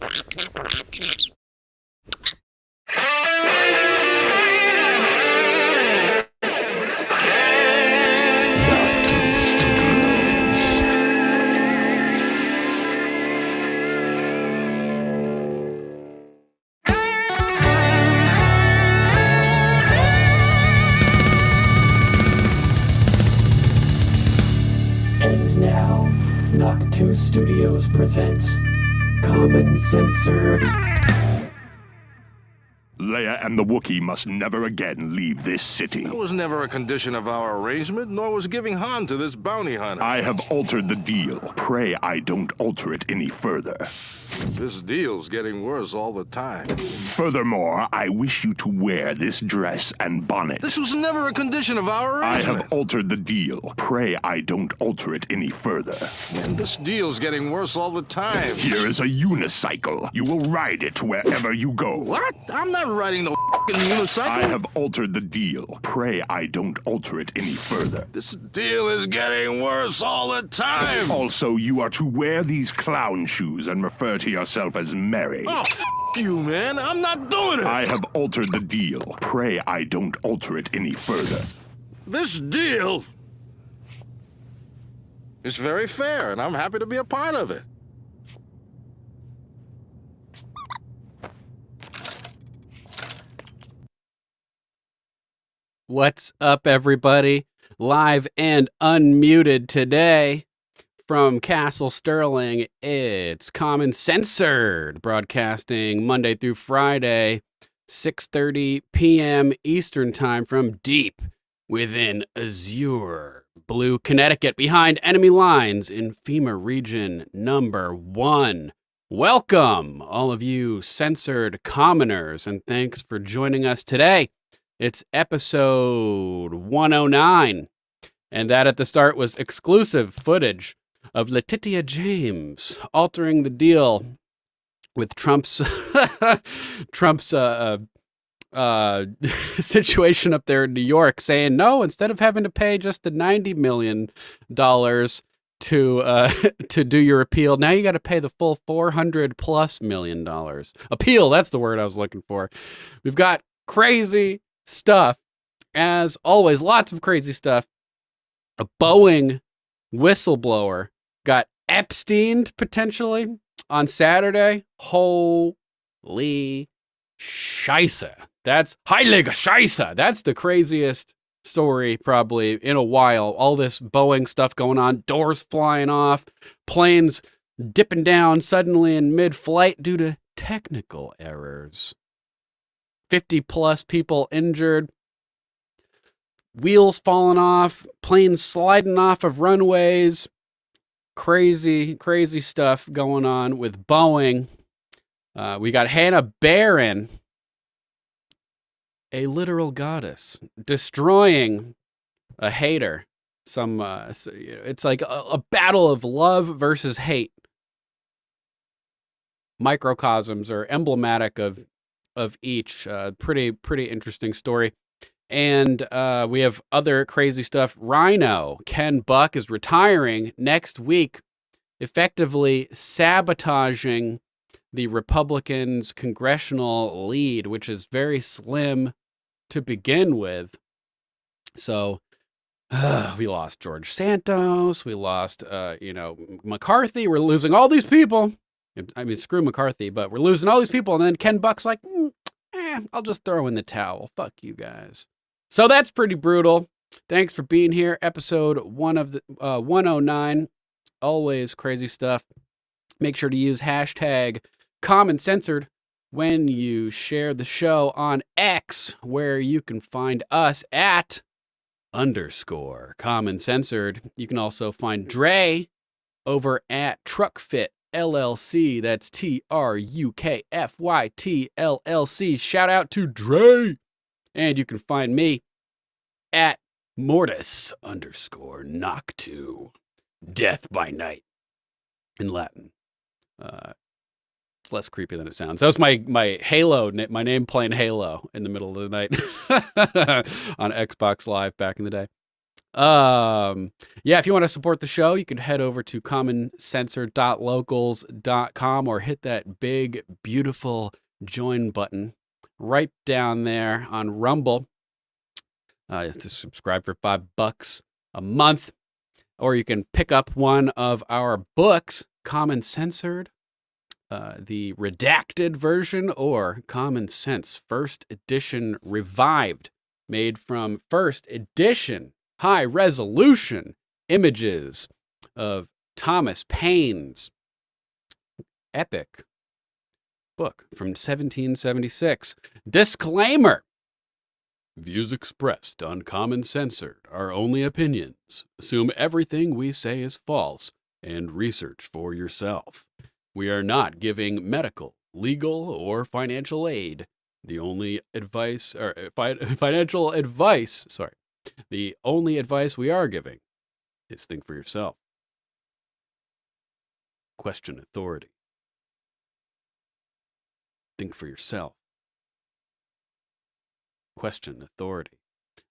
And now, Knock 2 Studios presents Censored. Leia and the Wookiee must never again leave this city. That was never a condition of our arrangement, nor was giving Han to this bounty hunter. I have altered the deal. Pray I don't alter it any further. This deal's getting worse all the time. Furthermore, I wish you to wear this dress and bonnet. This was never a condition of our I arrangement. have altered the deal. Pray I don't alter it any further. And this deal's getting worse all the time. Here is a unicycle. You will ride it wherever you go. What? I'm not riding the f***ing unicycle. I have altered the deal. Pray I don't alter it any further. This deal is getting worse all the time. Also, you are to wear these clown shoes and refer to yourself as Mary. Oh, f*** you, man. I'm not doing it. I have altered the deal. Pray I don't alter it any further. This deal is very fair, and I'm happy to be a part of it. What's up, everybody? Live and unmuted today from Castle Sterling, it's Censored, broadcasting Monday through Friday, 6:30 p.m. Eastern Time from deep within Azure, Blue, Connecticut, behind enemy lines in FEMA Region Number 1. Welcome, all of you censored commoners, and thanks for joining us today. It's episode 109, and that at the start was exclusive footage of Letitia James altering the deal with Trump's situation up there in New York, saying no, instead of having to pay just the $90 million to do your appeal, now you got to pay the full $400+ million. Appeal, that's the word I was looking for. We've got crazy stuff, as always, lots of crazy stuff. A Boeing whistleblower got Epsteined potentially on Saturday. Holy scheisse. That's heilige scheisse. That's the craziest story probably in a while. All this Boeing stuff going on, doors flying off, planes dipping down suddenly in mid-flight due to technical errors. 50+ people injured, wheels falling off, planes sliding off of runways. Crazy, crazy stuff going on with Boeing. We got Hannah Barron, a literal goddess, destroying a hater. It's like a battle of love versus hate. Microcosms are emblematic of each. Pretty interesting story. And we have other crazy stuff. RINO, Ken Buck, is retiring next week, effectively sabotaging the Republicans' congressional lead, which is very slim to begin with. So we lost George Santos. We lost, McCarthy. We're losing all these people. I mean, screw McCarthy, but we're losing all these people. And then Ken Buck's like, I'll just throw in the towel. Fuck you guys. So that's pretty brutal. Thanks for being here. Episode 109. Always crazy stuff. Make sure to use hashtag #CommonCensored when you share the show on X, where you can find us at _CommonCensored. You can also find Dre over at TruckFit LLC. That's TRUKFYT LLC. Shout out to Dre. And you can find me at Mortis _Noctu. Death by night in Latin. It's less creepy than it sounds. That was my Halo, my name playing Halo in the middle of the night on Xbox Live back in the day. Yeah, if you want to support the show, you can head over to commoncensored.locals.com or hit that big, beautiful join button right down there on Rumble. To subscribe for $5 a month, or you can pick up one of our books, Common Censored, the redacted version, or Common Sense First Edition Revived, made from first edition high resolution images of Thomas Paine's epic book from 1776. Disclaimer: views expressed on Common Censored are only opinions. Assume everything we say is false and research for yourself. We are not giving medical, legal, or financial aid. The only advice, or financial advice, the only advice we are giving is think for yourself. Question authority. Think for yourself. Question authority.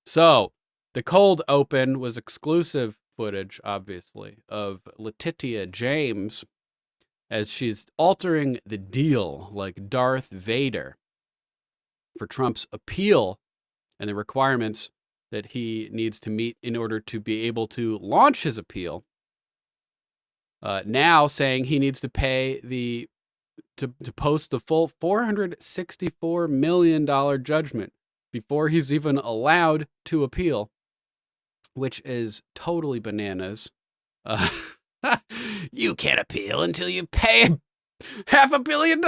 So, the cold open was exclusive footage, obviously, of Letitia James as she's altering the deal like Darth Vader for Trump's appeal and the requirements that he needs to meet in order to be able to launch his appeal. Now saying he needs to pay to post the full $464 million judgment before he's even allowed to appeal, which is totally bananas. You can't appeal until you pay $500 million.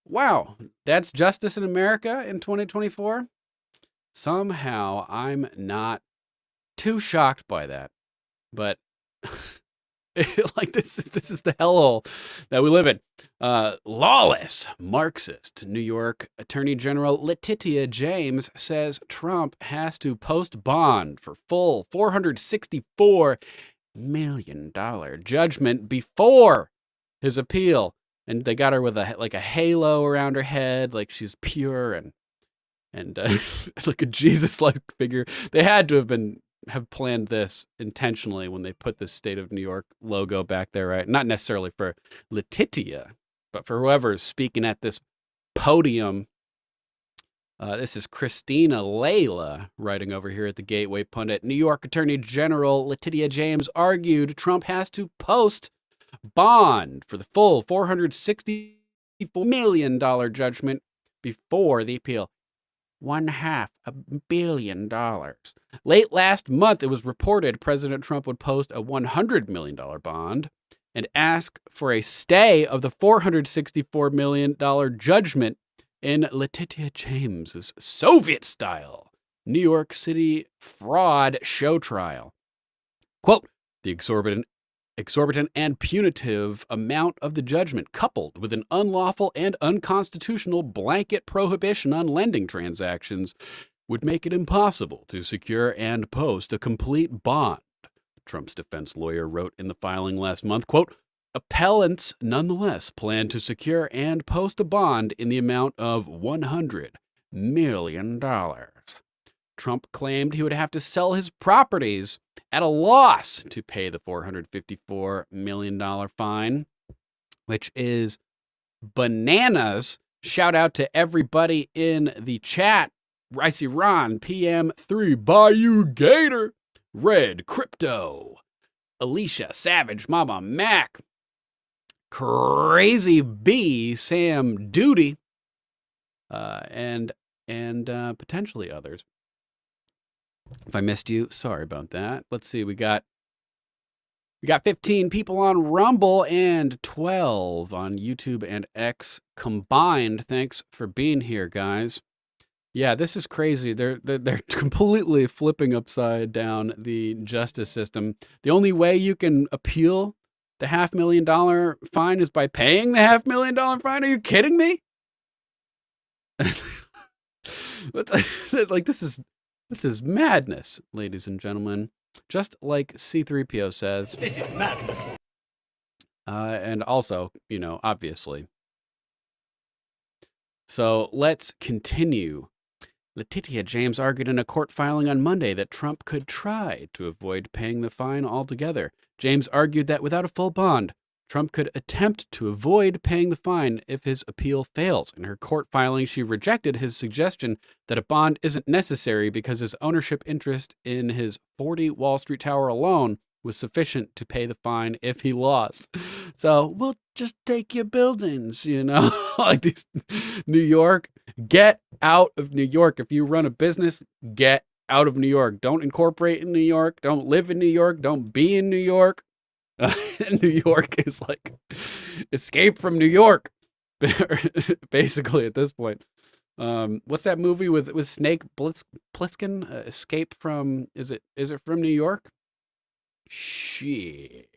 Wow, that's justice in America in 2024? Somehow I'm not too shocked by that, but like this is the hellhole that we live in. Lawless Marxist New York Attorney General Letitia James says Trump has to post bond for full $464 million judgment before his appeal, and they got her with a halo around her head, like she's pure and like a Jesus-like figure. They had to have planned this intentionally when they put the State of New York logo back there, right? Not necessarily for Letitia, but for whoever's speaking at this podium. This is Christina Layla writing over here at the Gateway Pundit. New York Attorney General Letitia James argued Trump has to post bond for the full $464 million judgment before the appeal. $500 million. Late last month, it was reported President Trump would post a $100 million bond and ask for a stay of the $464 million judgment in Letitia James's Soviet-style New York City fraud show trial. Quote, the exorbitant and punitive amount of the judgment, coupled with an unlawful and unconstitutional blanket prohibition on lending transactions, would make it impossible to secure and post a complete bond, Trump's defense lawyer wrote in the filing last month. Quote, appellants nonetheless plan to secure and post a bond in the amount of $100 million. Trump claimed he would have to sell his properties at a loss to pay the $454 million fine, which is bananas. Shout out to everybody in the chat. I see Ron, PM3, Bayou Gator, Red Crypto, Alicia, Savage, Mama Mac, Crazy B, Sam Duty, and potentially others. If I missed you, sorry about that. Let's see, we got 15 people on Rumble and 12 on YouTube and X combined. Thanks for being here, guys. Yeah, this is crazy. They're completely flipping upside down the justice system. The only way you can appeal the $500,000 fine is by paying the $500,000 fine. Are you kidding me? Like this is madness, ladies and gentlemen. Just like C3PO says. This is madness. And also, obviously. So let's continue. Letitia James argued in a court filing on Monday that Trump could try to avoid paying the fine altogether. James argued that without a full bond, Trump could attempt to avoid paying the fine if his appeal fails. In her court filing, she rejected his suggestion that a bond isn't necessary because his ownership interest in his 40 Wall Street Tower alone was sufficient to pay the fine if he lost. So we'll just take your buildings, like these New York. Get out of New York. If you run a business, get out of New York. Don't incorporate in New York. Don't live in New York. Don't be in New York. New York is like escape from New York, basically at this point. What's that movie with Snake Plissken? Escape from, is it from New York? Shit.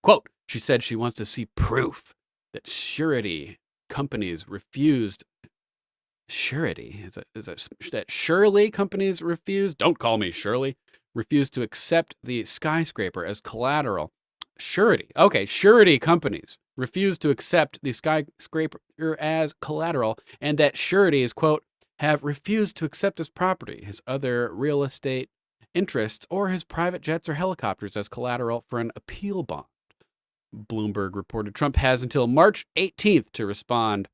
Quote, she said she wants to see proof that surety companies refused. Surety? Is that Shirley companies refused? Don't call me Shirley. Refused to accept the skyscraper as collateral. Surety. Okay, surety companies refused to accept the skyscraper as collateral, and that sureties, quote, have refused to accept his property, his other real estate interests, or his private jets or helicopters as collateral for an appeal bond. Bloomberg reported Trump has until March 18th to respond.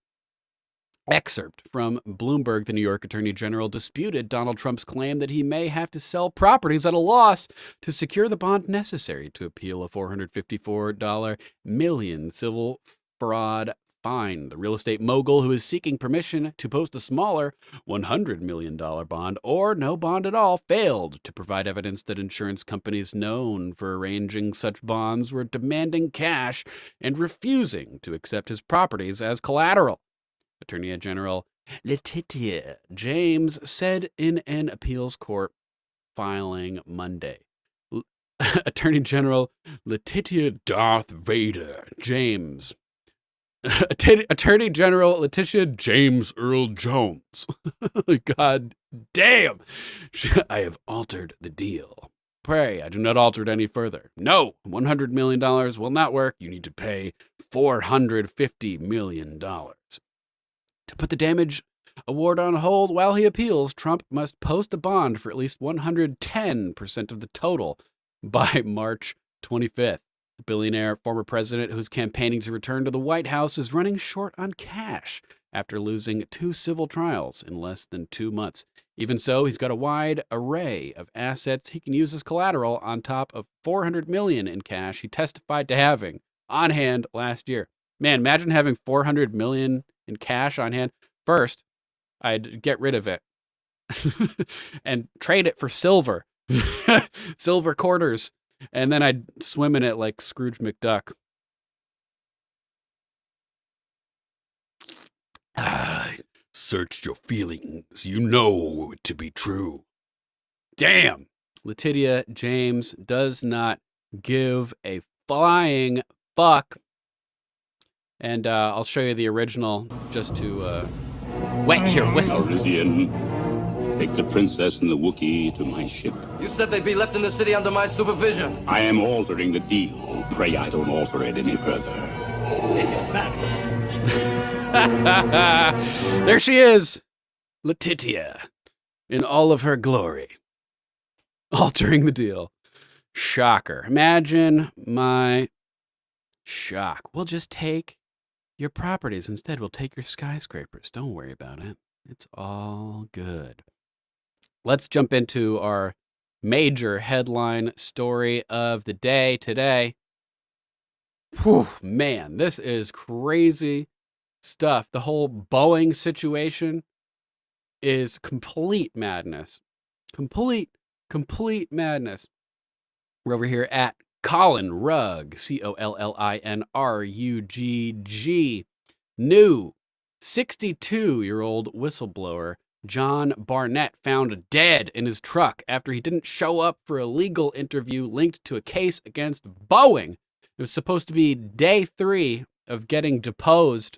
Excerpt from Bloomberg, the New York Attorney General disputed Donald Trump's claim that he may have to sell properties at a loss to secure the bond necessary to appeal a $454 million civil fraud fine. The real estate mogul, who is seeking permission to post a smaller $100 million bond or no bond at all, failed to provide evidence that insurance companies known for arranging such bonds were demanding cash and refusing to accept his properties as collateral. Attorney General Letitia James said in an appeals court filing Monday. Attorney General Letitia Darth Vader James. Attorney General Letitia James Earl Jones. God damn. I have altered the deal. Pray I do not alter it any further. No, $100 million will not work. You need to pay $450 million. To put the damage award on hold while he appeals, Trump must post a bond for at least 110% of the total by March 25th. The billionaire former president, who's campaigning to return to the White House, is running short on cash after losing 2 civil trials in less than 2 months. Even so, he's got a wide array of assets he can use as collateral on top of $400 million in cash he testified to having on hand last year. Man, imagine having $400 million in cash on hand. First, I'd get rid of it and trade it for silver, silver quarters, and then I'd swim in it like Scrooge McDuck. Search your feelings. You know it to be true. Damn. Letitia James does not give a flying fuck. And I'll show you the original just to wet your whistle. Calrissian, take the princess and the Wookiee to my ship. You said they'd be left in the city under my supervision. I am altering the deal. Pray I don't alter it any further. There she is, Letitia, in all of her glory, altering the deal. Shocker. Imagine my shock. We'll just take your properties instead. We'll take your skyscrapers. Don't worry about it. It's all good. Let's jump into our major headline story of the day today. Whew, man, this is crazy stuff. The whole Boeing situation is complete madness. Complete madness. We're over here at Colin Rugg, COLLINRUGG. New 62-year-old whistleblower John Barnett found dead in his truck after he didn't show up for a legal interview linked to a case against Boeing. It was supposed to be day 3 of getting deposed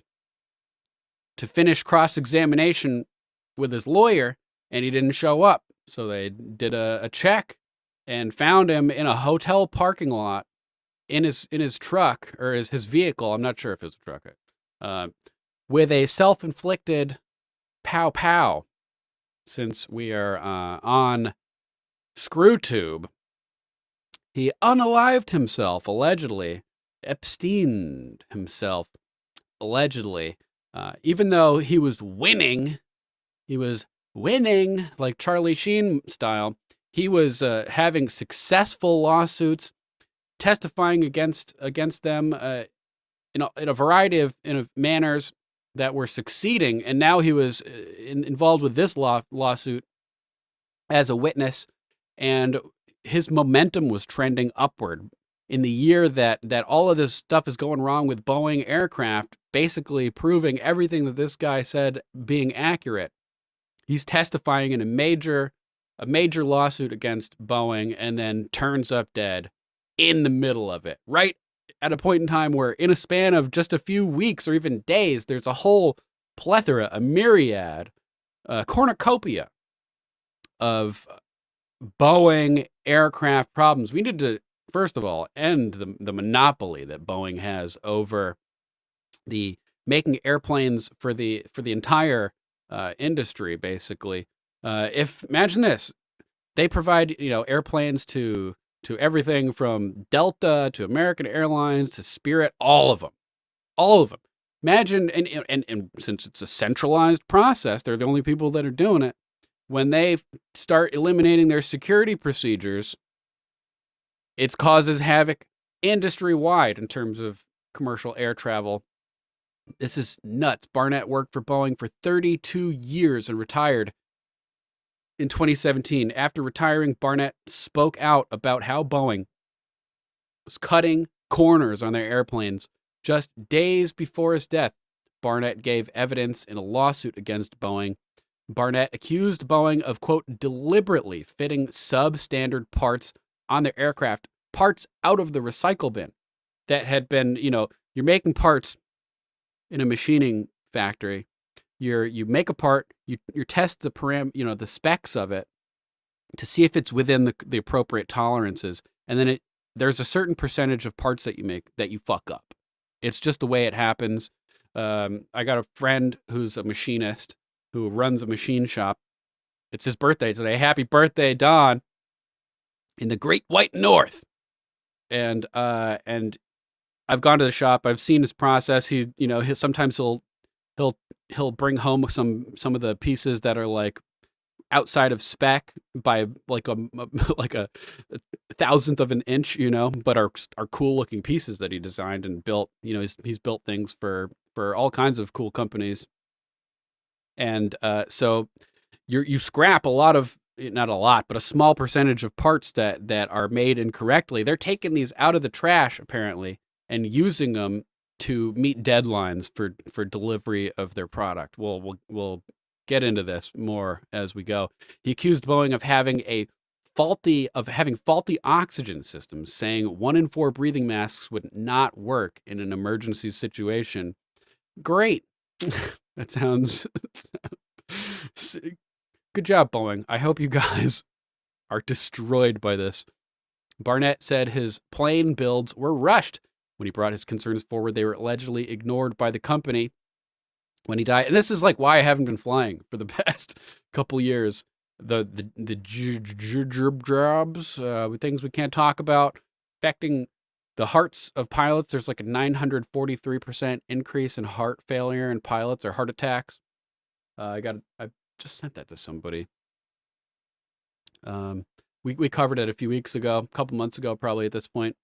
to finish cross-examination with his lawyer, and he didn't show up. So they did a check and found him in a hotel parking lot in his truck, or his vehicle. I'm not sure if it was a truck. With a self-inflicted pow-pow since we are on ScrewTube, he unalived himself, allegedly. Epsteined himself, allegedly. Even though he was winning like Charlie Sheen style. He was having successful lawsuits, testifying against them in a variety of manners that were succeeding, and now he was involved with this lawsuit as a witness, and his momentum was trending upward. In the year that all of this stuff is going wrong with Boeing aircraft, basically proving everything that this guy said being accurate, he's testifying in a major lawsuit against Boeing, and then turns up dead in the middle of it, right at a point in time where, in a span of just a few weeks or even days, there's a whole plethora, a myriad, cornucopia of Boeing aircraft problems. We need to, first of all, end the monopoly that Boeing has over the making airplanes for the entire industry, basically. Imagine this: they provide airplanes to everything from Delta to American Airlines to Spirit, all of them. Imagine, and since it's a centralized process, they're the only people that are doing it. When they start eliminating their security procedures, it causes havoc industry-wide in terms of commercial air travel. This is nuts. Barnett worked for Boeing for 32 years and retired in 2017. After retiring, Barnett spoke out about how Boeing was cutting corners on their airplanes. Just days before his death, Barnett gave evidence in a lawsuit against Boeing. Barnett accused Boeing of, quote, deliberately fitting substandard parts on their aircraft, parts out of the recycle bin that had been, you're making parts in a machining factory. You make a part, you test the specs of it to see if it's within the appropriate tolerances, and then there's a certain percentage of parts that you make that you fuck up. It's just the way it happens. I got a friend who's a machinist who runs a machine shop. It's his birthday today. Happy birthday, Don, in the Great White North. And I've gone to the shop. I've seen his process. Sometimes he'll bring home some of the pieces that are like outside of spec by like a thousandth of an inch, but are cool looking pieces that he designed and built. He's built things for all kinds of cool companies. And so you scrap a lot of, not a lot, but a small percentage of parts that are made incorrectly. They're taking these out of the trash, apparently, and using them to meet deadlines for delivery of their product. We'll get into this more as we go. He accused Boeing of having faulty oxygen systems, saying 1 in 4 breathing masks would not work in an emergency situation. Great. That sounds good job, Boeing. I hope you guys are destroyed by this. Barnett said his plane builds were rushed. When he brought his concerns forward, they were allegedly ignored by the company when he died. And this is like why I haven't been flying for the past couple years. The jobs, things we can't talk about, affecting the hearts of pilots. There's like a 943% increase in heart failure in pilots or heart attacks. I just sent that to somebody. We covered it a few weeks ago, a couple months ago, probably at this point.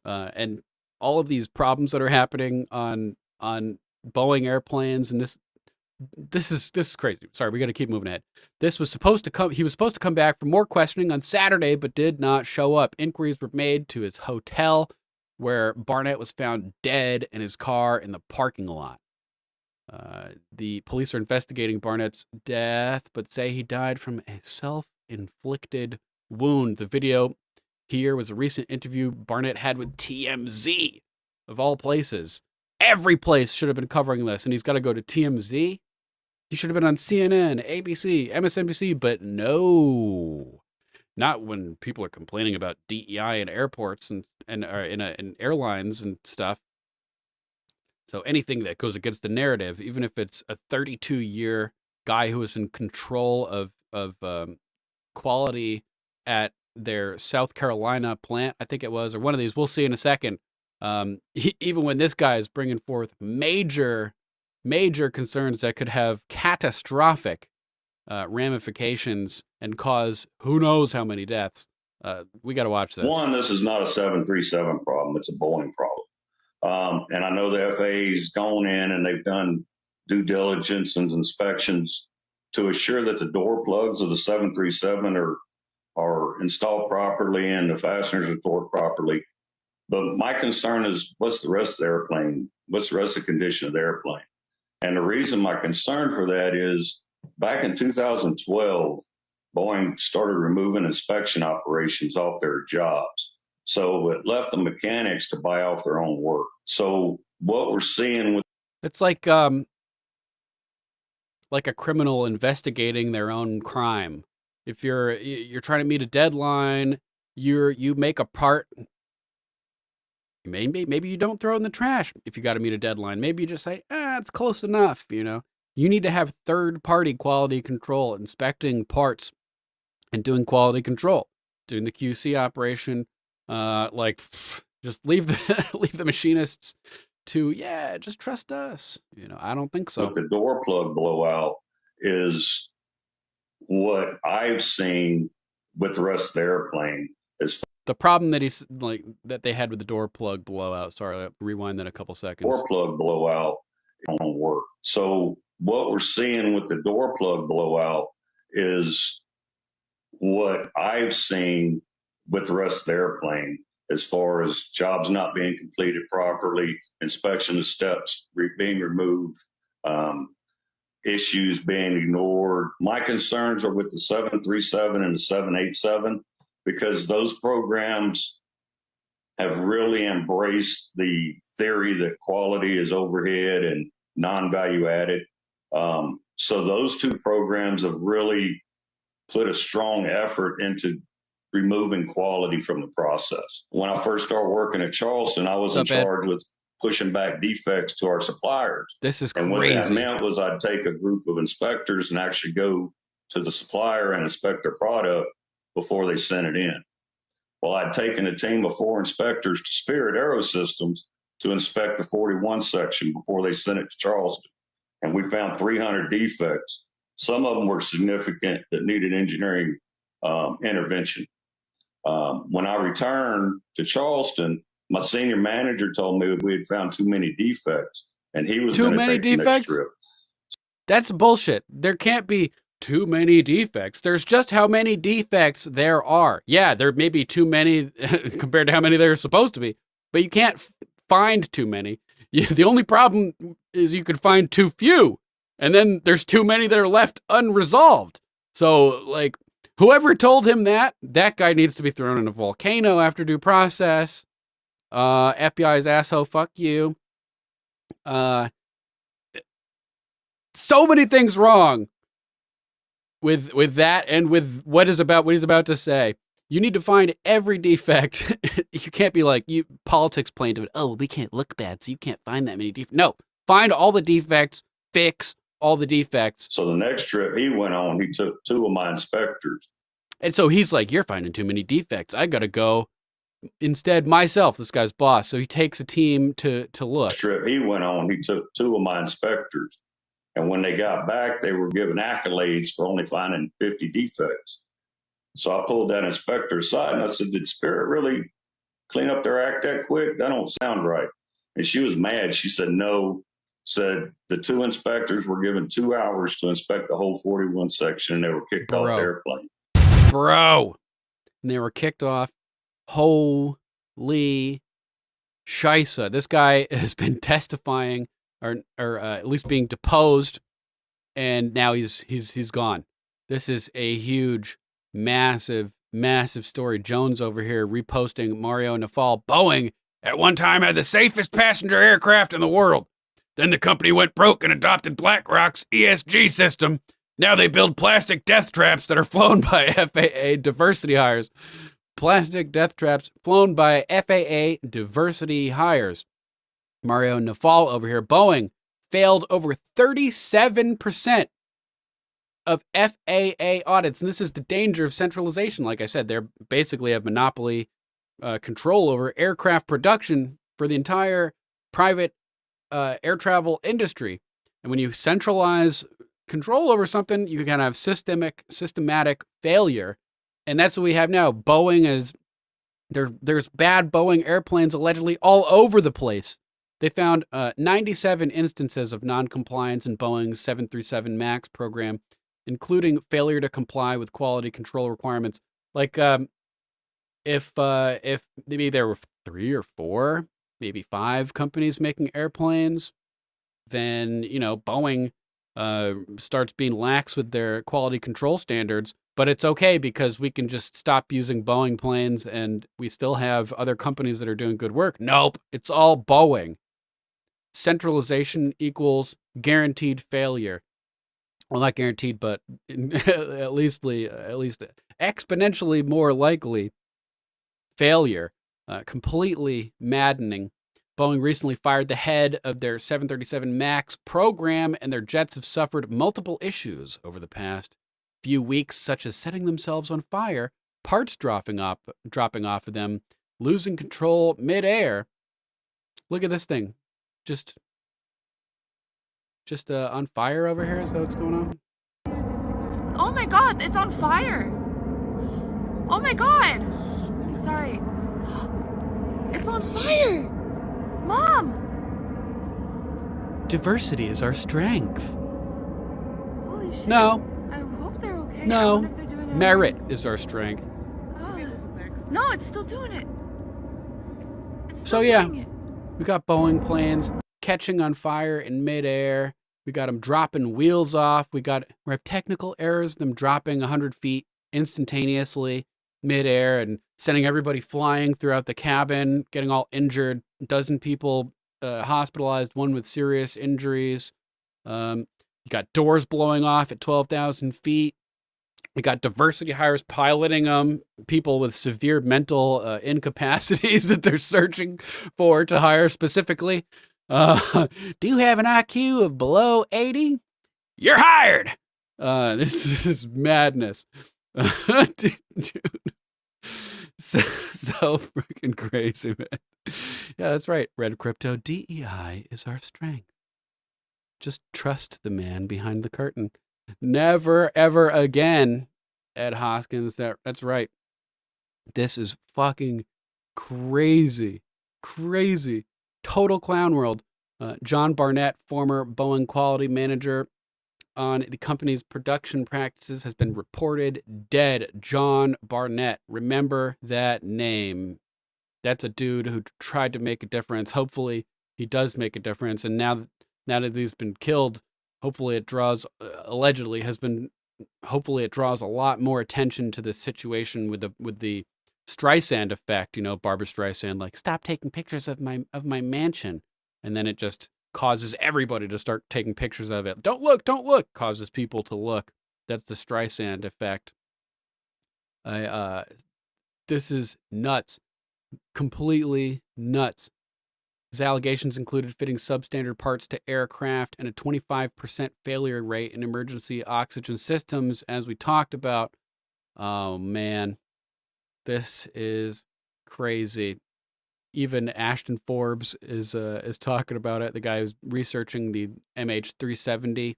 And all of these problems that are happening on Boeing airplanes, and this is crazy. Sorry, we got to keep moving ahead. He was supposed to come back for more questioning on Saturday, but did not show up. Inquiries were made to his hotel, where Barnett was found dead in his car in the parking lot. The police are investigating Barnett's death, but say he died from a self-inflicted wound. The video here was a recent interview Barnett had with TMZ, of all places. Every place should have been covering this, and he's got to go to TMZ. He should have been on CNN, ABC, MSNBC, but no. Not when people are complaining about DEI in airports and in airlines and stuff. So anything that goes against the narrative, even if it's a 32-year guy who is in control of quality at their South Carolina plant, I think it was, or one of these. We'll see in a second. Even when this guy is bringing forth major concerns that could have catastrophic ramifications and cause who knows how many deaths. We got to watch this. One, this is not a 737 problem. It's a Boeing problem. And I know the FAA's gone in and they've done due diligence and inspections to assure that the door plugs of the 737 are installed properly and the fasteners are torqued properly. But my concern is, what's the rest of the airplane? What's the rest of the condition of the airplane? And the reason my concern for that is back in 2012, Boeing started removing inspection operations off their jobs. So it left the mechanics to buy off their own work. So what we're seeing with it's like a criminal investigating their own crime. If you're trying to meet a deadline, you make a part. Maybe you don't throw it in the trash if you got to meet a deadline. Maybe you just say, it's close enough. You need to have third-party quality control inspecting parts and doing quality control, doing the QC operation. Just leave the machinists to, just trust us. I don't think so. The door plug blowout is what I've seen with the rest of the airplane. Is the problem that they had with the door plug blowout. Sorry, rewind that a couple seconds. Door plug blowout don't work. So what we're seeing with the door plug blowout is what I've seen with the rest of the airplane, as far as jobs not being completed properly, inspection of steps being removed, issues being ignored. My concerns are with the 737 and the 787, because those programs have really embraced the theory that quality is overhead and non-value added. So those two programs have really put a strong effort into removing quality from the process. When I first started working at Charleston, I was in charge with pushing back defects to our suppliers. This is and crazy. What that meant was I'd take a group of inspectors and actually go to the supplier and inspect their product before they sent it in. Well, I'd taken a team of 4 inspectors to Spirit Aerosystems to inspect the 41 section before they sent it to Charleston. And we found 300 defects. Some of them were significant that needed engineering intervention. When I returned to Charleston, my senior manager told me we had found too many defects, and he was too many defects. That's bullshit. There can't be too many defects. There's just how many defects there are. Yeah, there may be too many compared to how many there are supposed to be, but you can't find too many. The only problem is you could find too few, and then there's too many that are left unresolved. So, whoever told him that guy needs to be thrown in a volcano after due process. FBI's asshole, fuck you. So many things wrong with that and with what he's about to say. You need to find every defect. You can't be like, politics playing to it. Oh, we can't look bad, so you can't find that many defects. No, find all the defects, fix all the defects. So the next trip he went on, he took 2 of my inspectors. And so he's like, you're finding too many defects. I got to go instead myself, this guy's boss. So he takes a team to look. The trip he went on, he took 2 of my inspectors. And when they got back, they were given accolades for only finding 50 defects. So I pulled that inspector aside and I said, did Spirit really clean up their act that quick? That don't sound right. And she was mad. She said, no. Said the 2 inspectors were given 2 hours to inspect the whole 41 section, and they were kicked off the airplane. Bro. And they were kicked off. Holy shisa. This guy has been testifying or at least being deposed, and now he's gone. This is a huge, massive story. Jones over here reposting Mario Nafal. Boeing at one time had the safest passenger aircraft in the world. Then the company went broke and adopted BlackRock's ESG system. Now they build plastic death traps that are flown by FAA diversity hires. Plastic death traps flown by FAA diversity hires. Mario Nafal over here. Boeing failed over 37% of FAA audits. And this is the danger of centralization. Like I said, they basically have monopoly control over aircraft production for the entire private air travel industry. And when you centralize control over something, you can have systematic failure. And that's what we have now. Boeing is, there's bad Boeing airplanes allegedly all over the place. They found 97 instances of noncompliance in Boeing's 737 MAX program, including failure to comply with quality control requirements. Like, if maybe there were 3 or 4, maybe 5 companies making airplanes, then, Boeing starts being lax with their quality control standards. But it's okay because we can just stop using Boeing planes and we still have other companies that are doing good work. Nope, it's all Boeing. Centralization equals guaranteed failure. Well, not guaranteed, but at least exponentially more likely failure. Completely maddening. Boeing recently fired the head of their 737 MAX program, and their jets have suffered multiple issues over the past few weeks, such as setting themselves on fire, parts dropping off of them, losing control midair. Look at this thing, just on fire over here. Is that what's going on? Oh my God, it's on fire! Oh my God! Sorry. It's on fire! Mom! Diversity is our strength. Holy shit. No. I hope they're okay. No. I wonder if they're doing it Merit right. is our strength. Oh. No, it's still doing it. It's So still yeah, doing it. we got Boeing planes catching on fire in midair. We got them dropping wheels off. We have technical errors, them dropping 100 feet instantaneously midair and sending everybody flying throughout the cabin, getting all injured. A dozen people hospitalized, one with serious injuries. You got doors blowing off at 12,000 feet. We got diversity hires piloting them, people with severe mental incapacities that they're searching for to hire specifically. Do you have an IQ of below 80? You're hired. This is madness. Dude. So freaking crazy, man. Yeah, that's right. Red Crypto, DEI is our strength. Just trust the man behind the curtain. Never, ever again, Ed Hoskins. That's right. This is fucking crazy. Crazy. Total clown world. John Barnett, former Boeing quality manager on the company's production practices, has been reported dead. John Barnett. Remember that name. That's a dude who tried to make a difference. Hopefully he does make a difference. And now that he's been killed, hopefully it draws a lot more attention to the situation with the Streisand effect. Barbara Streisand, like, stop taking pictures of my mansion. And then it just causes everybody to start taking pictures of it. Don't look, causes people to look. That's the Streisand effect. This is nuts. Completely nuts. His allegations included fitting substandard parts to aircraft and a 25% failure rate in emergency oxygen systems, as we talked about. Oh, man. This is crazy. Even Ashton Forbes is talking about it. The guy who's researching the MH370.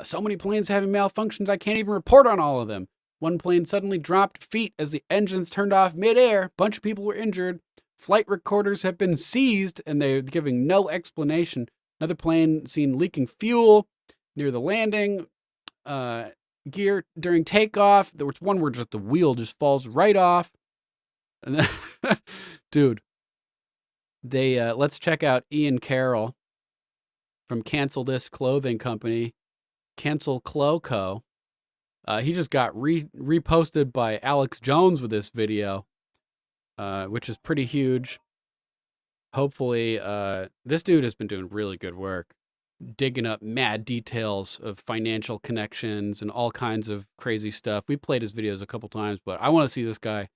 So many planes having malfunctions, I can't even report on all of them. One plane suddenly dropped feet as the engines turned off midair. Bunch of people were injured. Flight recorders have been seized, and they're giving no explanation. Another plane seen leaking fuel near the landing gear during takeoff. There was one where just the wheel just falls right off. And then, dude, let's check out Ian Carroll from Cancel This Clothing Company, Cancel Cloco. He just got reposted by Alex Jones with this video, which is pretty huge. Hopefully, this dude has been doing really good work, digging up mad details of financial connections and all kinds of crazy stuff. We played his videos a couple times, but I want to see this guy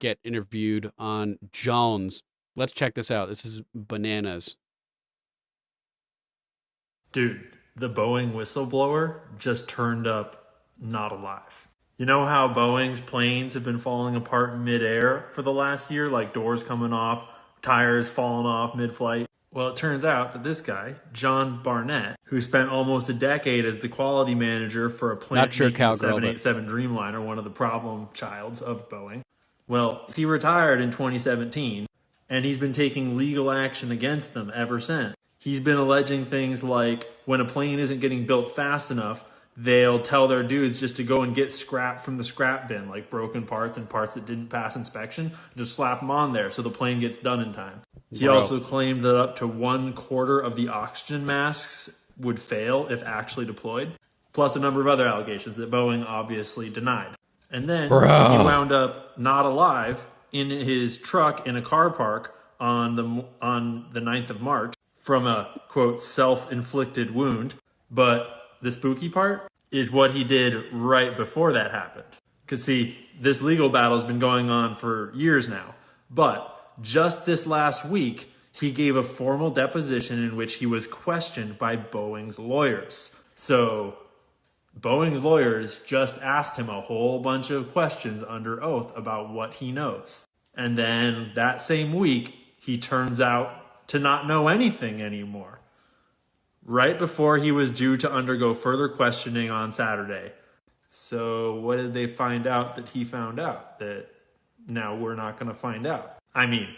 get interviewed on Jones. Let's check this out. This is bananas. Dude, the Boeing whistleblower just turned up not alive. You know how Boeing's planes have been falling apart midair for the last year, like doors coming off, tires falling off mid-flight? Well, it turns out that this guy, John Barnett, who spent almost a decade as the quality manager for a plant making the 787 Dreamliner, one of the problem childs of Boeing, well, he retired in 2017, and he's been taking legal action against them ever since. He's been alleging things like when a plane isn't getting built fast enough, they'll tell their dudes just to go and get scrap from the scrap bin, like broken parts and parts that didn't pass inspection, just slap them on there so the plane gets done in time. He also claimed that up to 1/4 of the oxygen masks would fail if actually deployed, plus a number of other allegations that Boeing obviously denied. And then he wound up not alive in his truck in a car park on the 9th of March from a, quote, self-inflicted wound. But the spooky part is what he did right before that happened. Because, see, this legal battle has been going on for years now. But just this last week, he gave a formal deposition in which he was questioned by Boeing's lawyers. So Boeing's lawyers just asked him a whole bunch of questions under oath about what he knows. And then that same week, he turns out to not know anything anymore. Right before he was due to undergo further questioning on Saturday. So what did they find out that he found out that now we're not going to find out? I mean,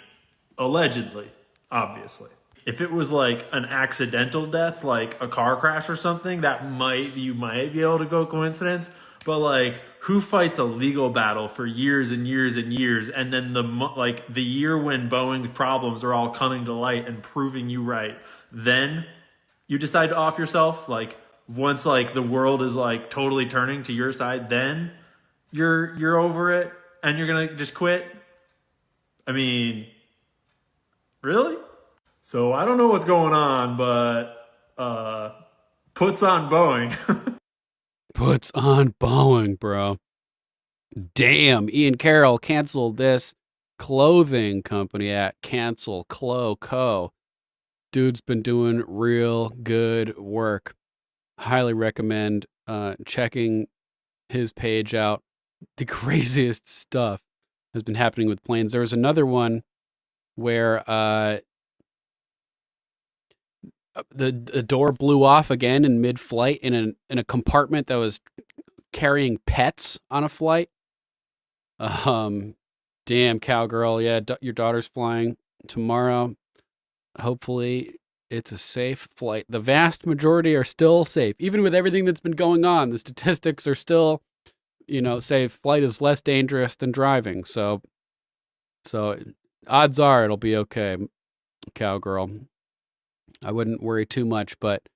allegedly, obviously. If it was like an accidental death, like a car crash or something, you might be able to go coincidence. But like, who fights a legal battle for years and years and years, and then the year when Boeing's problems are all coming to light and proving you right, then you decide to off yourself? Like, once like the world is like totally turning to your side, then you're over it and you're gonna just quit? I mean, really? So I don't know what's going on, but puts on Boeing. Puts on Boeing, bro. Damn, Ian Carroll canceled this clothing company at Cancel Clo Co. Dude's been doing real good work. Highly recommend checking his page out. The craziest stuff has been happening with planes. There was another one where the door blew off again in mid-flight in a compartment that was carrying pets on a flight. Damn, cowgirl. Yeah, your daughter's flying tomorrow. Hopefully it's a safe flight. The vast majority are still safe. Even with everything that's been going on, the statistics are still, say flight is less dangerous than driving. So odds are it'll be okay, cowgirl. I wouldn't worry too much, but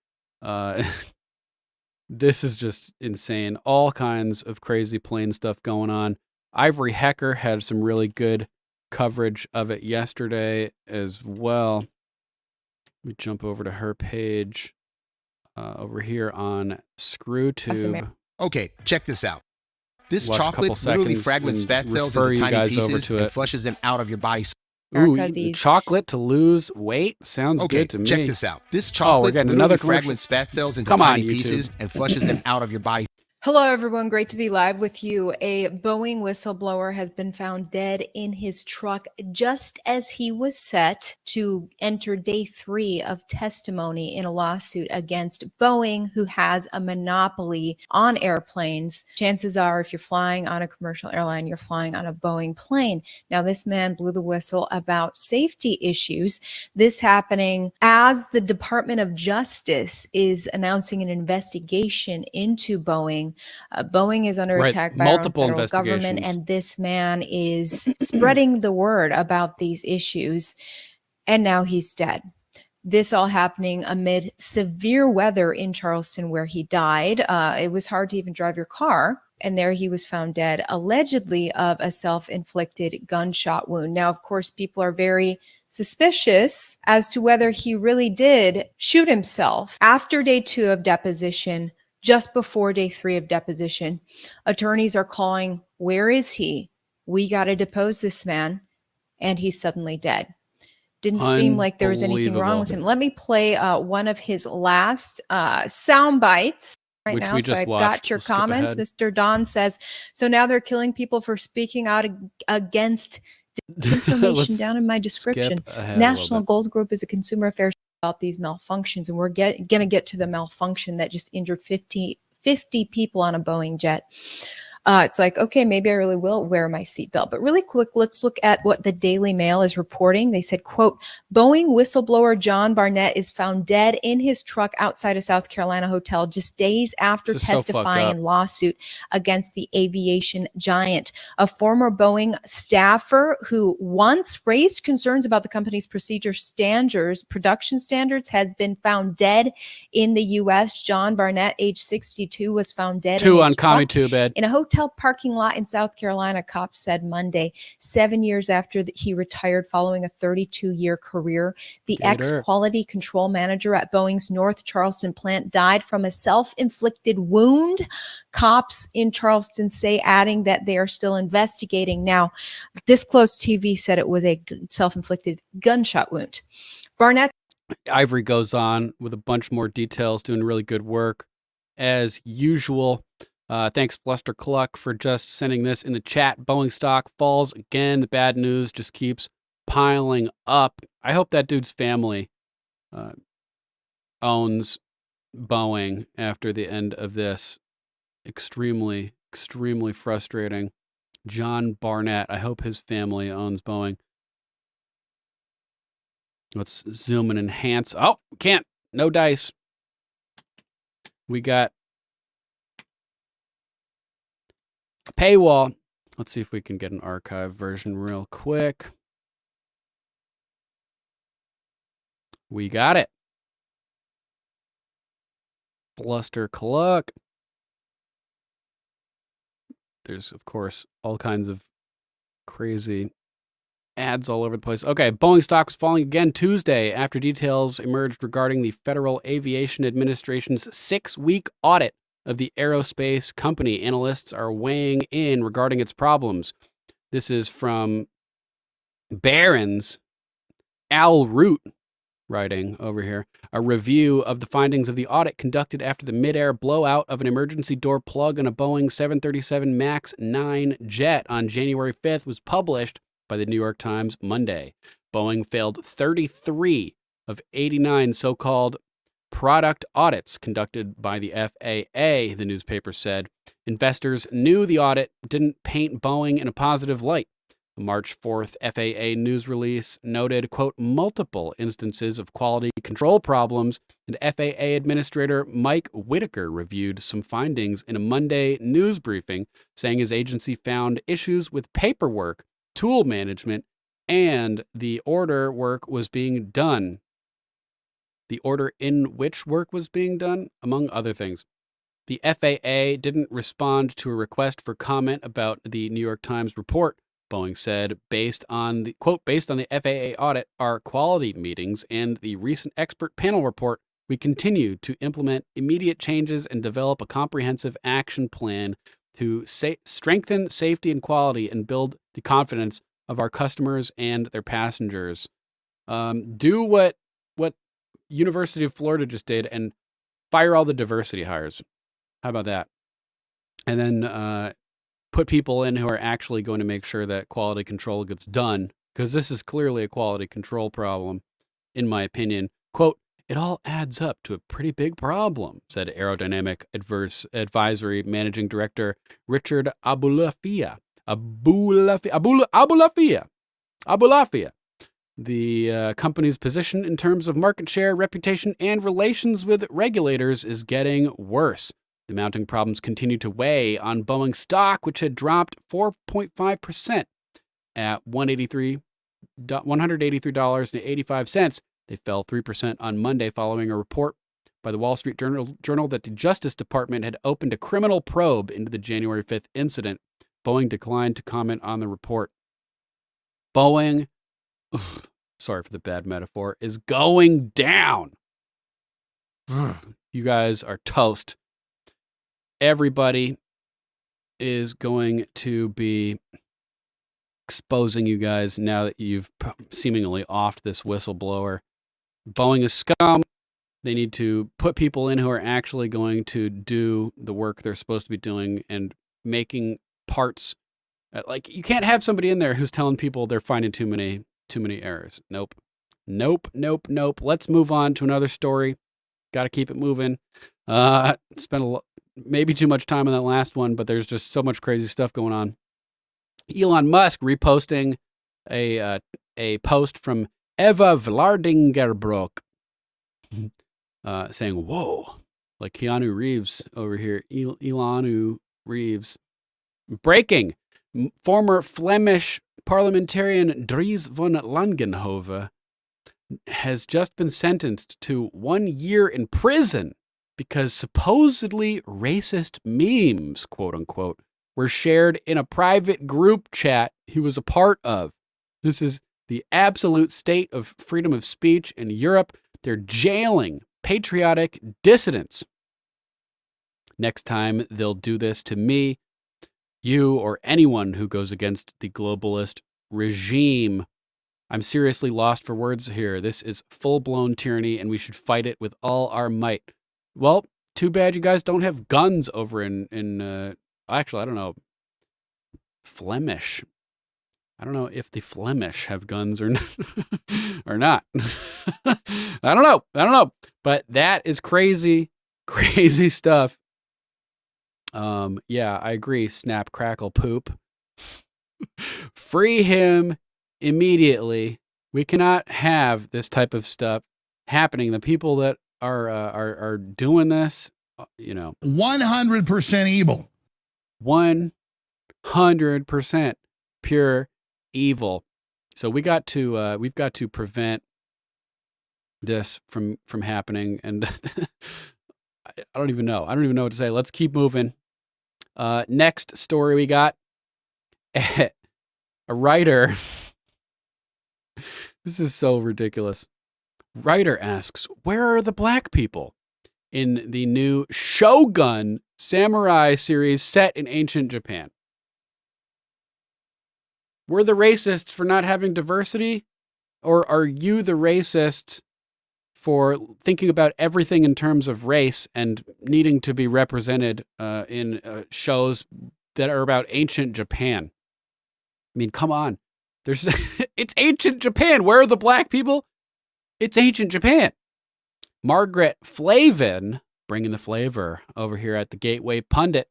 this is just insane. All kinds of crazy plane stuff going on. Ivory Hecker had some really good coverage of it yesterday as well. Let me jump over to her page over here on ScrewTube. Okay, check this out. This chocolate literally fragments fat cells into tiny pieces and flushes them out of your body. Ooh, chocolate to lose weight? Sounds good to me. Check this out. This chocolate literally fragments fat cells into tiny pieces and flushes them out of your body. Hello, everyone. Great to be live with you. A Boeing whistleblower has been found dead in his truck just as he was set to enter day 3 of testimony in a lawsuit against Boeing, who has a monopoly on airplanes. Chances are, if you're flying on a commercial airline, you're flying on a Boeing plane. Now, this man blew the whistle about safety issues. This happening as the Department of Justice is announcing an investigation into Boeing. Boeing is under attack by our federal government, and this man is spreading the word about these issues, and now he's dead. This all happening amid severe weather in Charleston, where he died. It was hard to even drive your car, and there he was found dead, allegedly of a self-inflicted gunshot wound. Now, of course, people are very suspicious as to whether he really did shoot himself. After day 2 of deposition, just before day 3 of deposition, attorneys are calling, where is he? We got to depose this man. And he's suddenly dead. Didn't seem like there was anything wrong with him. Let me play one of his last sound bites right Which now. we So just I've watched. got your We'll skip comments. ahead. Mr. Don says, so now they're killing people for speaking out against information down in my description. National Gold Group is a consumer affairs about these malfunctions, and we're going to get to the malfunction that just injured 50 people on a Boeing jet. It's like, okay, maybe I really will wear my seatbelt. But really quick, let's look at what the Daily Mail is reporting. They said, quote, Boeing whistleblower John Barnett is found dead in his truck outside a South Carolina hotel just days after testifying in lawsuit against the aviation giant. A former Boeing staffer who once raised concerns about the company's production standards, has been found dead in the U.S. John Barnett, age 62, was found dead in his truck in a hotel parking lot in South Carolina, cops said Monday, 7 years after he retired following a 32-year career. The ex-quality control manager at Boeing's North Charleston plant died from a self-inflicted wound, cops in Charleston say, adding that they are still investigating. Now, Disclosed TV said it was a self-inflicted gunshot wound. Barnett. Ivory goes on with a bunch more details, doing really good work as usual. Thanks, Fluster Cluck, for just sending this in the chat. Boeing stock falls again. The bad news just keeps piling up. I hope that dude's family owns Boeing after the end of this. Extremely, extremely frustrating. John Barnett, I hope his family owns Boeing. Let's zoom and enhance. Oh, can't. No dice. We got a paywall. Let's see if we can get an archive version real quick. We got it. Bluster Cluck. There's, of course, all kinds of crazy ads all over the place. Okay, Boeing stock was falling again Tuesday after details emerged regarding the Federal Aviation Administration's 6-week audit of the aerospace company. Analysts are weighing in regarding its problems. This is from Barron's Al Root writing over here. A review of the findings of the audit conducted after the mid-air blowout of an emergency door plug on a Boeing 737 MAX 9 jet on January 5th was published by the New York Times Monday. Boeing failed 33 of 89 so-called product audits conducted by the FAA, the newspaper said. Investors knew the audit didn't paint Boeing in a positive light. The March 4th FAA news release noted, quote, multiple instances of quality control problems, and FAA Administrator Mike Whitaker reviewed some findings in a Monday news briefing, saying his agency found issues with paperwork, tool management, and the order work was being done. The order in which work was being done, among other things. The FAA didn't respond to a request for comment about the New York Times report. Boeing said, based on the FAA audit, our quality meetings, and the recent expert panel report, we continue to implement immediate changes and develop a comprehensive action plan to strengthen safety and quality and build the confidence of our customers and their passengers. Do what University of Florida just did and fire all the diversity hires. How about that? And then put people in who are actually going to make sure that quality control gets done, because this is clearly a quality control problem, in my opinion. Quote, it all adds up to a pretty big problem, said Aerodynamic Advisory Managing Director Richard Abulafia. The company's position in terms of market share, reputation, and relations with regulators is getting worse. The mounting problems continue to weigh on Boeing stock, which had dropped 4.5% at $183.85. They fell 3% on Monday following a report by the Wall Street Journal that the Justice Department had opened a criminal probe into the January 5th incident. Boeing declined to comment on the report. Boeing, sorry for the bad metaphor, is going down. You guys are toast. Everybody is going to be exposing you guys now that you've seemingly offed this whistleblower. Boeing is scum. They need to put people in who are actually going to do the work they're supposed to be doing and making parts. Like, you can't have somebody in there who's telling people they're finding too many errors. Nope. Let's move on to another story. Got to keep it moving. Spent maybe too much time on that last one, but there's just so much crazy stuff going on. Elon Musk reposting a post from Eva Vlardingerbroek saying, whoa, like Keanu Reeves over here. Elanu Reeves. Breaking. Former Flemish parliamentarian Dries van Langenhove has just been sentenced to 1 year in prison because supposedly racist memes, quote unquote, were shared in a private group chat he was a part of. This is the absolute state of freedom of speech in Europe. They're jailing patriotic dissidents. Next time they'll do this to me, you, or anyone who goes against the globalist regime. I'm seriously lost for words here. This is full-blown tyranny, and we should fight it with all our might. Well, too bad you guys don't have guns over in actually, I don't know, Flemish. I don't know if the Flemish have guns or not. Or not. I don't know. But that is crazy stuff. Yeah, I agree. Snap, crackle, poop. Free him immediately. We cannot have this type of stuff happening. The people that are doing this, 100% evil. 100% pure evil. So we've got to prevent this from happening. And I don't even know what to say. Let's keep moving. Next story we got. A writer. This is so ridiculous. Writer asks, where are the black people in the new Shogun samurai series set in ancient Japan? We're the racists for not having diversity? Or are you the racist for thinking about everything in terms of race and needing to be represented in shows that are about ancient Japan? I mean, come on. It's ancient Japan. Where are the black people? It's ancient Japan. Margaret Flavin, bringing the flavor over here at the Gateway Pundit.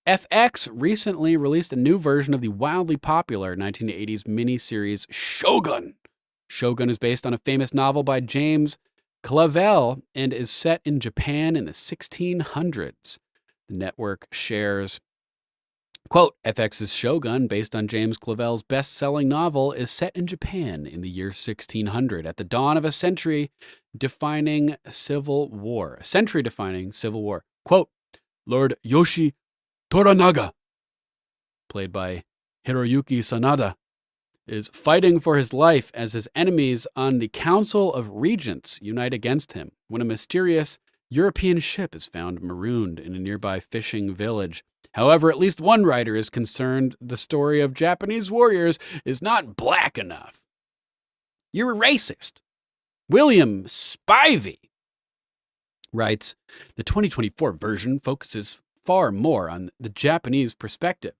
FX recently released a new version of the wildly popular 1980s miniseries Shogun. Shogun is based on a famous novel by James Clavell and is set in Japan in the 1600s. The network shares, quote, FX's Shogun, based on James Clavell's best-selling novel, is set in Japan in the year 1600, at the dawn of a century-defining civil war. Quote, Lord Yoshi Toranaga, played by Hiroyuki Sanada, is fighting for his life as his enemies on the Council of Regents unite against him when a mysterious European ship is found marooned in a nearby fishing village. However, at least one writer is concerned the story of Japanese warriors is not black enough. You're a racist. William Spivey writes, the 2024 version focuses far more on the Japanese perspective.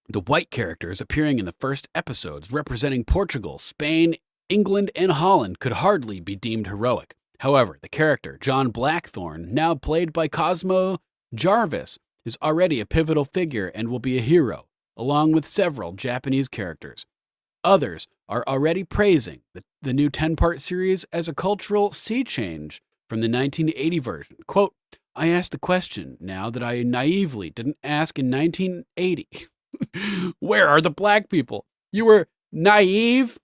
The white characters appearing in the first episodes representing Portugal, Spain, England, and Holland could hardly be deemed heroic. However, the character, John Blackthorne, now played by Cosmo Jarvis, is already a pivotal figure and will be a hero, along with several Japanese characters. Others are already praising the new 10-part series as a cultural sea change from the 1980 version. Quote, I ask the question now that I naively didn't ask in 1980. Where are the black people? You were naive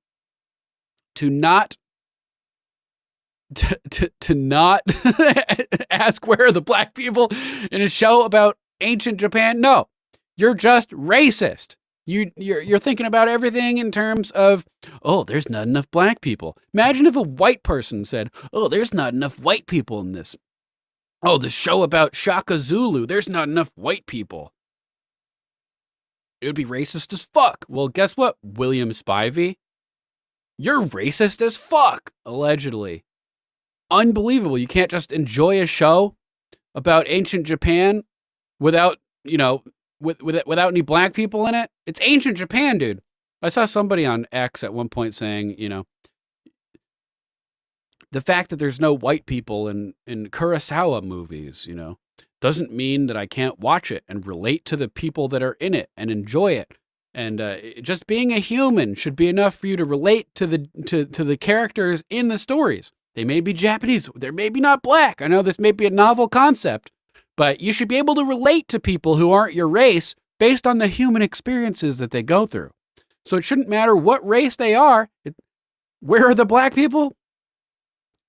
to not ask where are the black people in a show about ancient Japan? No, you're just racist. You're thinking about everything in terms of, oh, there's not enough black people. Imagine if a white person said, oh, there's not enough white people in this. Oh, the show about Shaka Zulu, there's not enough white people. It would be racist as fuck. Well, guess what, William Spivey? You're racist as fuck, allegedly. Unbelievable. You can't just enjoy a show about ancient Japan without, without any black people in it. It's ancient Japan, dude. I saw somebody on X at one point saying, the fact that there's no white people in Kurosawa movies, doesn't mean that I can't watch it and relate to the people that are in it and enjoy it. And just being a human should be enough for you to relate to the characters in the stories. They may be Japanese, they may be not black. I know this may be a novel concept, but you should be able to relate to people who aren't your race based on the human experiences that they go through. So it shouldn't matter what race they are. Where are the black people?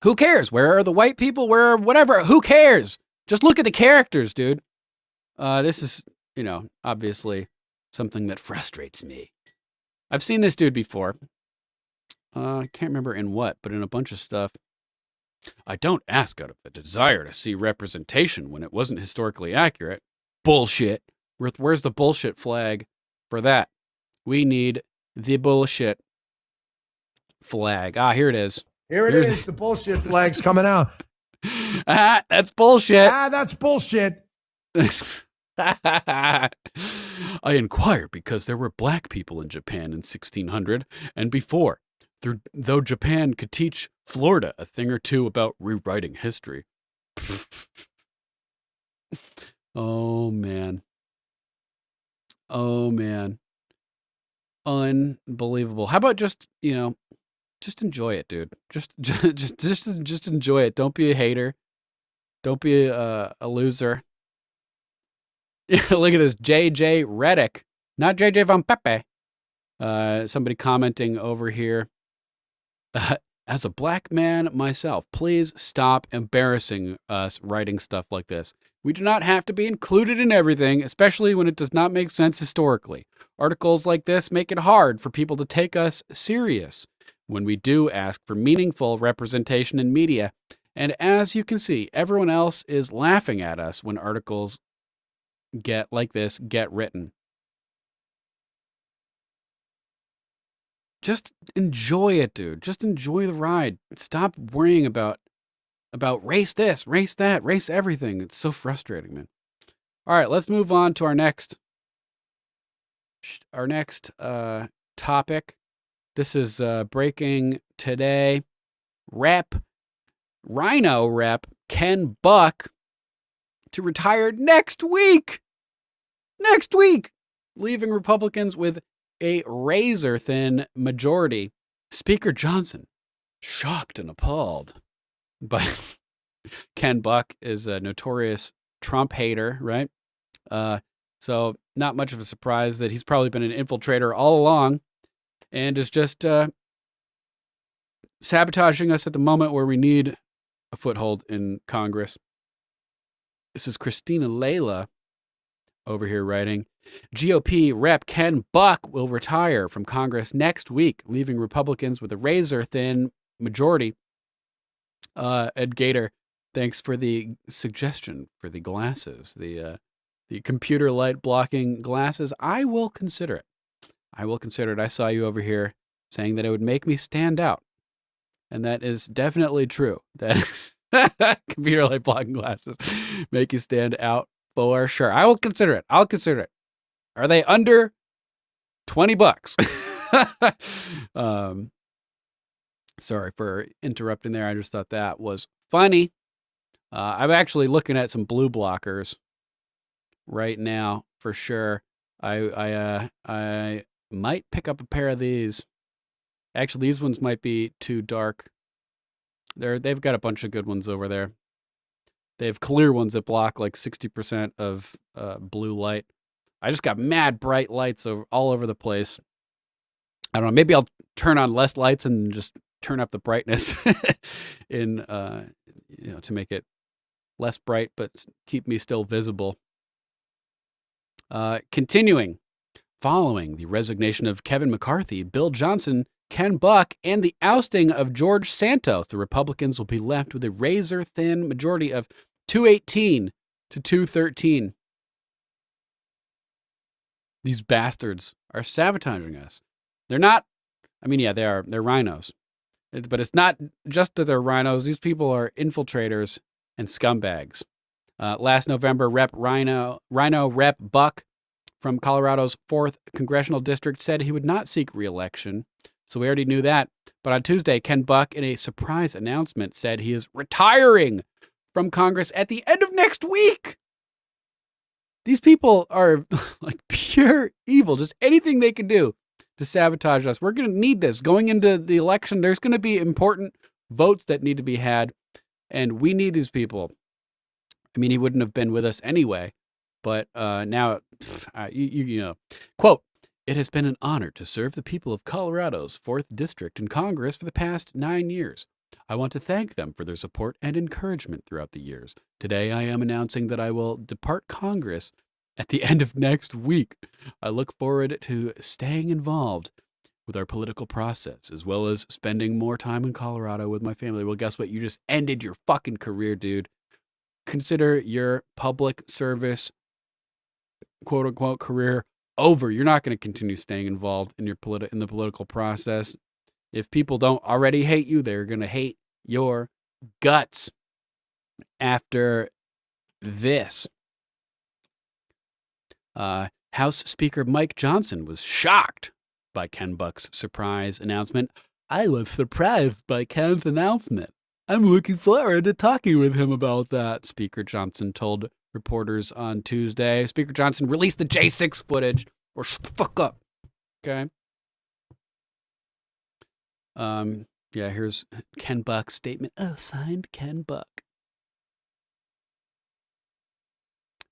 Who cares? Where are the white people? Where are whatever? Who cares? Just look at the characters, dude. This is, obviously something that frustrates me. I've seen this dude before. I can't remember in what, but in a bunch of stuff. I don't ask out of a desire to see representation when it wasn't historically accurate. Bullshit. Where's the bullshit flag for that? We need the bullshit flag. Here it is. Here it is. The bullshit flag's coming out. That's bullshit. That's bullshit. I inquire because there were black people in Japan in 1600 and before, though Japan could teach Florida a thing or two about rewriting history. Oh, man. Unbelievable. How about just enjoy it, dude. Just enjoy it. Don't be a hater. Don't be a loser. Look at this, JJ Reddick, not JJ Von Pepe. Somebody commenting over here. As a black man myself, please stop embarrassing us writing stuff like this. We do not have to be included in everything, especially when it does not make sense historically. Articles like this make it hard for people to take us serious when we do ask for meaningful representation in media. And as you can see, everyone else is laughing at us when articles get written. Just enjoy it, dude. Just enjoy the ride. Stop worrying about race this, race that, race everything. It's so frustrating, man. All right, let's move on to our next topic. This is breaking today. RINO rep Ken Buck to retire next week. Leaving Republicans with a razor-thin majority. Speaker Johnson, shocked and appalled. But Ken Buck is a notorious Trump hater, right? So not much of a surprise that he's probably been an infiltrator all along and is just sabotaging us at the moment where we need a foothold in Congress. This is Christina Layla over here writing, GOP Rep Ken Buck will retire from Congress next week, leaving Republicans with a razor-thin majority. Ed Gator, thanks for the suggestion for the glasses, the computer light blocking glasses. I will consider it. I saw you over here saying that it would make me stand out. And that is definitely true. That computer light blocking glasses make you stand out for sure. I will consider it. I'll consider it. Are they under $20? Sorry for interrupting there. I just thought that was funny. I'm actually looking at some blue blockers right now for sure. I might pick up a pair of these. Actually, these ones might be too dark. They've got a bunch of good ones over there. They have clear ones that block like 60% of blue light. I just got mad bright lights all over the place. I don't know. Maybe I'll turn on less lights and just turn up the brightness in to make it less bright, but keep me still visible. Continuing, following the resignation of Kevin McCarthy, Bill Johnson, Ken Buck, and the ousting of George Santos, the Republicans will be left with a razor-thin majority of 218 to 213. These bastards are sabotaging us. They're not, I mean, yeah, they are. They're rhinos. But it's not just that they're rhinos. These people are infiltrators and scumbags. Last November, Rhino Rep Buck from Colorado's 4th Congressional District said he would not seek re-election. So we already knew that. But on Tuesday, Ken Buck, in a surprise announcement, said he is retiring from Congress at the end of next week. These people are like pure evil. Just anything they can do to sabotage us. We're going to need this. Going into the election, there's going to be important votes that need to be had. And we need these people. I mean, he wouldn't have been with us anyway. But now, you know, quote, "It has been an honor to serve the people of Colorado's 4th District in Congress for the past 9 years. I want to thank them for their support and encouragement throughout the years. Today, I am announcing that I will depart Congress at the end of next week. I look forward to staying involved with our political process, as well as spending more time in Colorado with my family." Well, guess what? You just ended your fucking career, dude. Consider your public service, quote unquote, career over. You're not going to continue staying involved in in the political process. If people don't already hate you, they're going to hate your guts after this. House Speaker Mike Johnson was shocked by Ken Buck's surprise announcement. "I was surprised by Ken's announcement. I'm looking forward to talking with him about that," Speaker Johnson told reporters on Tuesday. Speaker Johnson released the J6 footage, or shut the fuck up. Okay. Yeah, here's Ken Buck's statement. Signed Ken Buck.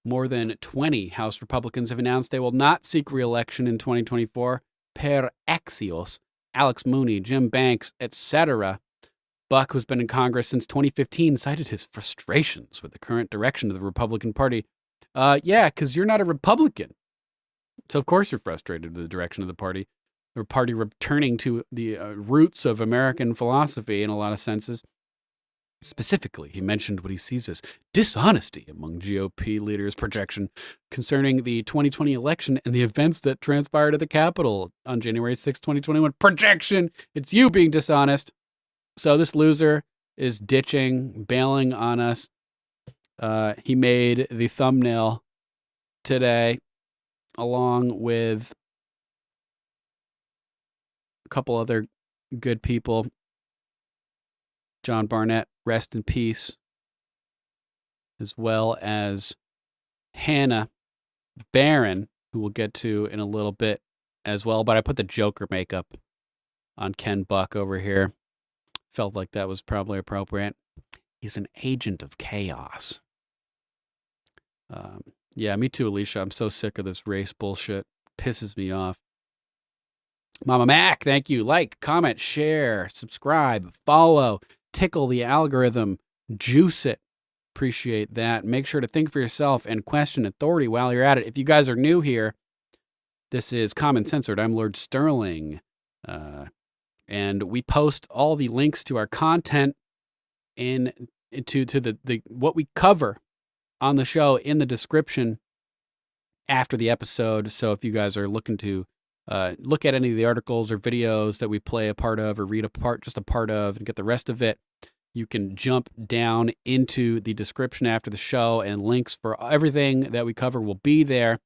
More than 20 House Republicans have announced they will not seek re-election in 2024. Per Axios, Alex Mooney, Jim Banks, etc. Buck, who's been in Congress since 2015, cited his frustrations with the current direction of the Republican Party. Yeah, because you're not a Republican. So of course you're frustrated with the direction of the party. The party returning to the roots of American philosophy in a lot of senses. Specifically, he mentioned what he sees as dishonesty among GOP leaders' projection concerning the 2020 election and the events that transpired at the Capitol on January 6, 2021. Projection! It's you being dishonest. So this loser is ditching, bailing on us. He made the thumbnail today along with a couple other good people. John Barnett, rest in peace, as well as Hannah Barron, who we'll get to in a little bit as well. But I put the Joker makeup on Ken Buck over here. Felt like that was probably appropriate. He's an agent of chaos. Yeah, me too, Alicia. I'm so sick of this race bullshit. Pisses me off. Mama Mac, thank you. Like, comment, share, subscribe, follow, tickle the algorithm, juice it. Appreciate that. Make sure to think for yourself and question authority while you're at it. If you guys are new here, this is Common Censored. I'm Lord Sterling. And we post all the links to our content into the what we cover on the show in the description after the episode. So if you guys are looking to look at any of the articles or videos that we play a part of or read just a part of and get the rest of it, you can jump down into the description after the show, and links for everything that we cover will be there.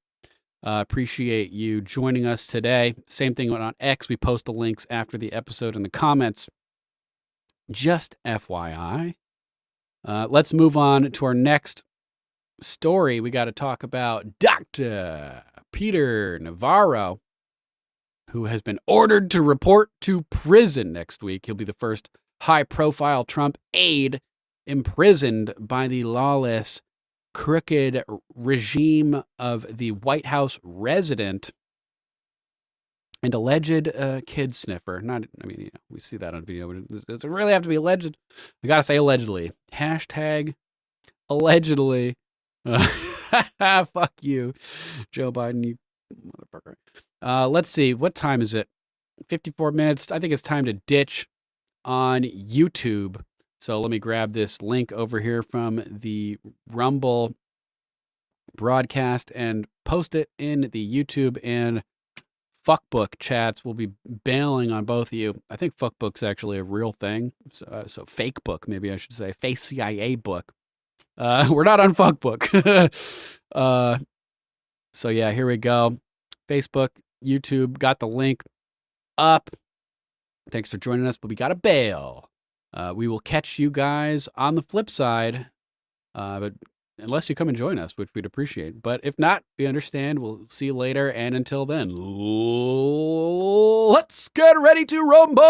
Appreciate you joining us today. Same thing on X. We post the links after the episode in the comments. Just FYI. Let's move on to our next story. We got to talk about Dr. Peter Navarro, who has been ordered to report to prison next week. He'll be the first high-profile Trump aide imprisoned by the lawless, crooked regime of the White House resident and alleged kid sniffer. We see that on video, but does it really have to be alleged? We got to say allegedly. Hashtag allegedly. Fuck you, Joe Biden, you motherfucker. Let's see. What time is it? 54 minutes. I think it's time to ditch on YouTube. So let me grab this link over here from the Rumble broadcast and post post it in the YouTube and fuckbook chats. We'll be bailing on both of you. I think fuckbook's actually a real thing. So fake book, maybe I should say. Fake CIA book. We're not on fuckbook. So yeah, here we go. Facebook, YouTube, got the link up. Thanks for joining us, but we got to bail. We will catch you guys on the flip side. But unless you come and join us, which we'd appreciate. But if not, we understand. We'll see you later. And until then, let's get ready to rumble.